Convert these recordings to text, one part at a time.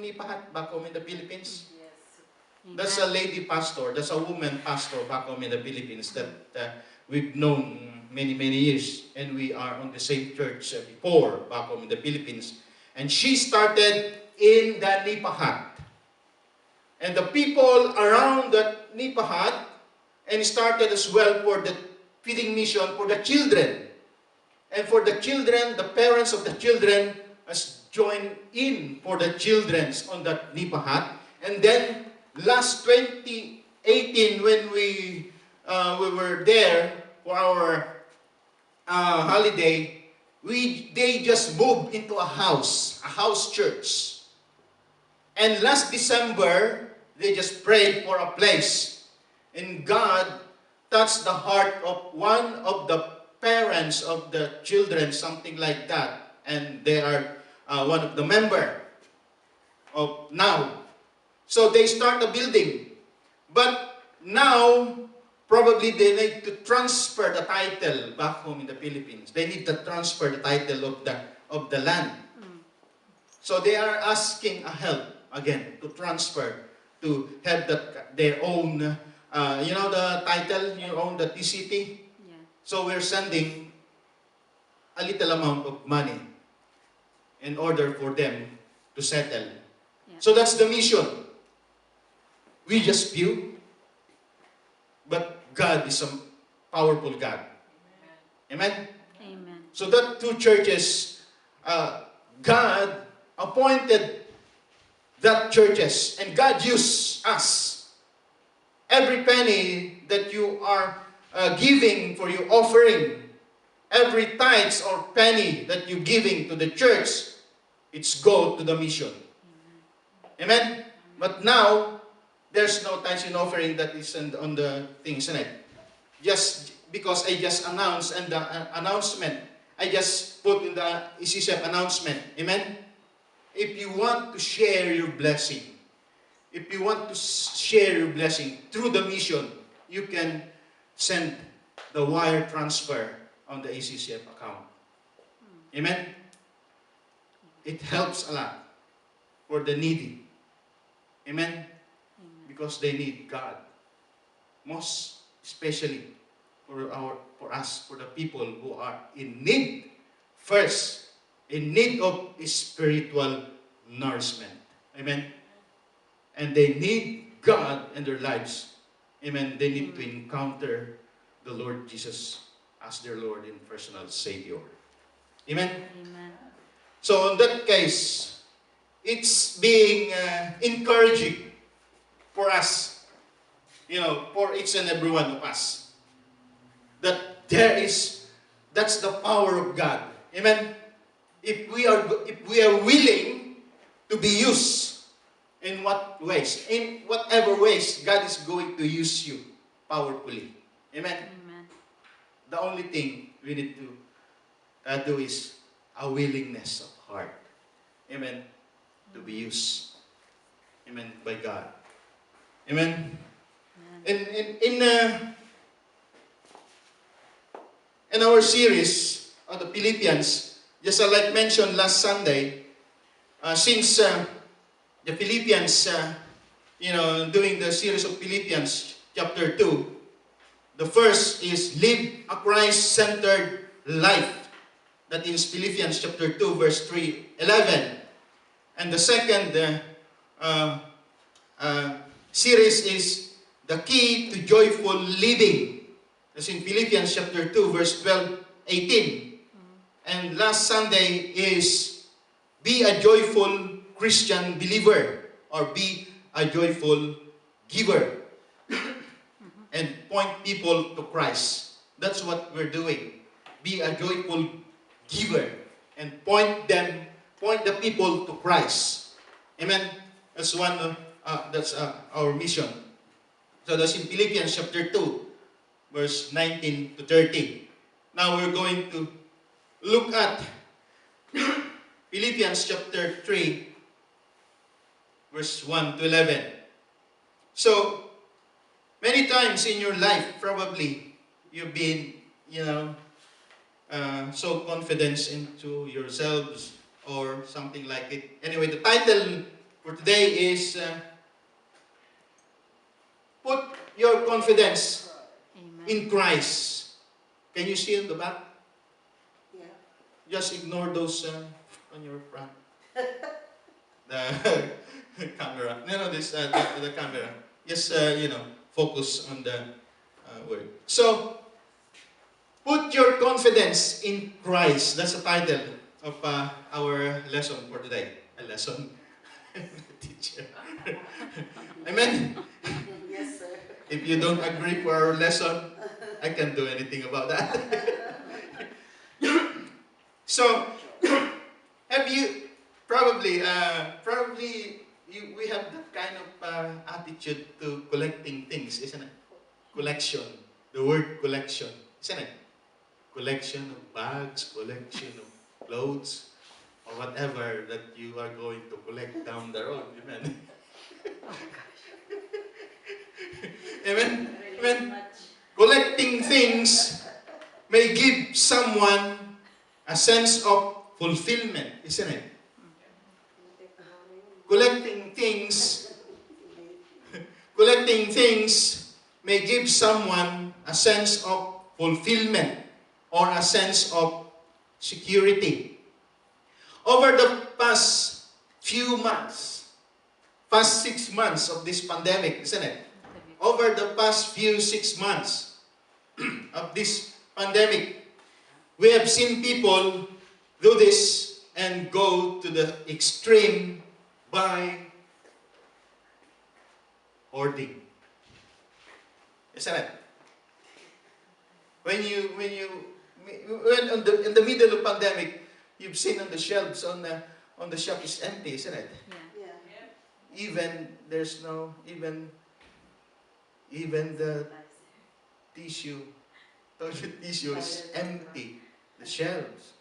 Nipahat back home in the Philippines? Yes. That's a lady pastor, that's a woman pastor back home in the Philippines that we've known many, many years. And we are on the same church before back home in the Philippines. And she started in the Nipahat. And the people around that Nipahat and started as well for the feeding mission for the children. And for the children, the parents of the children has joined in for the children's on that Nipahat. And then last 2018 when we were there for our holiday, they just moved into a house church. And last December, they just prayed for a place. And God touched the heart of one of the parents of the children, something like that. And they are one of the member of now. So they start a building. But now, probably they need to transfer the title back home in the Philippines. They need to transfer the title of the land. So they are asking a help again to transfer, to have their own, the title, you own the TCT. Yeah. So we're sending a little amount of money in order for them to settle. Yeah. So that's the mission. We just few, but God is a powerful God. Amen? Amen. So that two churches, God appointed that churches, and God used us. Every penny that you are giving for your offering, every tithes or penny that you're giving to the church, it's go to the mission. Amen? But now, there's no tithes and offering that is on the things, isn't it? Just because I just announced and the announcement, I just put in the ECCF announcement. Amen? If you want to share your blessing, if you want to share your blessing through the mission, you can send the wire transfer on the ECCF account. Amen? It helps a lot for the needy. Amen? Because they need God. Most especially for us, for the people who are in need, first, in need of spiritual nourishment. Amen? And they need God in their lives. Amen? They need to encounter the Lord Jesus as their Lord and personal Savior. Amen? Amen. So in that case, it's being encouraging for us, for each and every one of us, that that's the power of God. Amen? If we are willing to be used, in what ways? In whatever ways, God is going to use you powerfully. Amen? Amen. The only thing we need to do is a willingness of heart. Amen? To be used. Amen? By God. Amen? In our series of the Philippians, just like mentioned last Sunday, since the Philippians, doing the series of Philippians chapter 2, the first is live a Christ-centered life. That is Philippians chapter 2, verse 11. And the second series is the key to joyful living. That's in Philippians chapter 2, verse 12, 18. And last Sunday is be a joyful Christian believer, or be a joyful giver. And point people to Christ. That's what we're doing. Be a joyful giver and point the people to Christ. Amen. That's our mission. So that's in Philippians chapter 2, verse 19 to 30. Now we're going to look at Philippians chapter 3, verse 1 to 11. So, many times in your life, probably, you've been, so confident into yourselves or something like it. Anyway, the title for today is put your confidence in Christ. Can you see in the back? Yeah. Just ignore those on your front. The camera. No, this the camera. Just focus on the word. So, put your confidence in Christ. That's the title of our lesson for today. A lesson. Teacher. Amen. Yes, sir. If you don't agree for our lesson, I can't do anything about that. So, have you probably we have that kind of attitude to collecting things, isn't it? Collection. The word collection, isn't it? Collection of bags, collection of clothes, or whatever that you are going to collect down the road. Amen. Amen. Amen. Collecting things may give someone a sense of fulfillment, isn't it? Collecting things may give someone a sense of fulfillment or a sense of security. Over the past few months, past 6 months of this pandemic, isn't it? Over the past few 6 months of this pandemic, we have seen people do this and go to the extreme by hoarding. Isn't it? When in the middle of pandemic, you've seen on the shelves on the shop is empty, isn't it? Yeah. Even there's no even the tissue, toilet tissue is empty. The shelves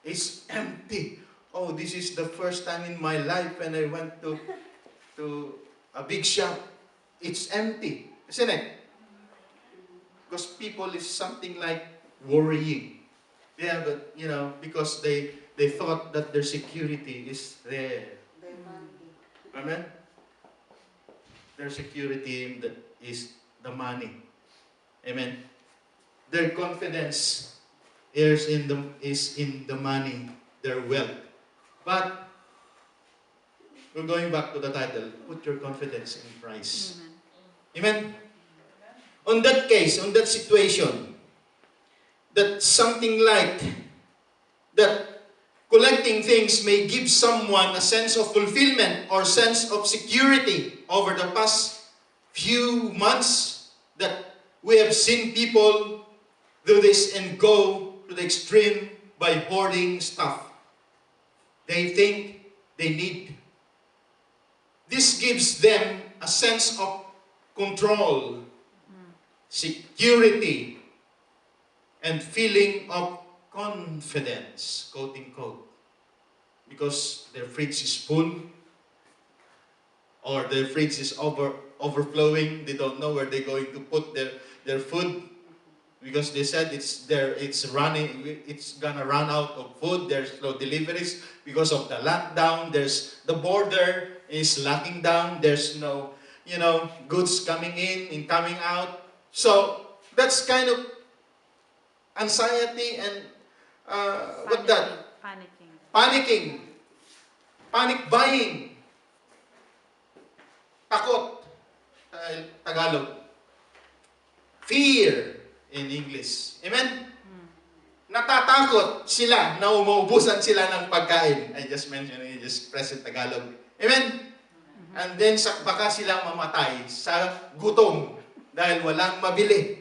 is empty. Oh, this is the first time in my life when I went to a big shop. It's empty, isn't it? Because people is something like worrying. Yeah, but because they thought that their security is there. Amen? Their security is the money. Amen? Their confidence is in the money, their wealth. But we're going back to the title, put your confidence in Christ. Amen? On that case, on that situation, that something like that collecting things may give someone a sense of fulfillment or sense of security. Over the past few months that we have seen people do this and go to the extreme by hoarding stuff. They think they need. This gives them a sense of control, security, and feeling of confidence, quote unquote. Because their fridge is full or their fridge is overflowing. They don't know where they're going to put their food because they said it's gonna run out of food. There's no deliveries because of the lockdown. The border is locking down. There's no goods coming in and coming out. So that's kind of anxiety and panicking, panic buying, takot, Tagalog, fear in English. Amen? Natatakot sila na umaubusan sila ng pagkain. I just mentioned it, just present Tagalog. Amen? And then baka sila mamatay sa gutom dahil walang mabili.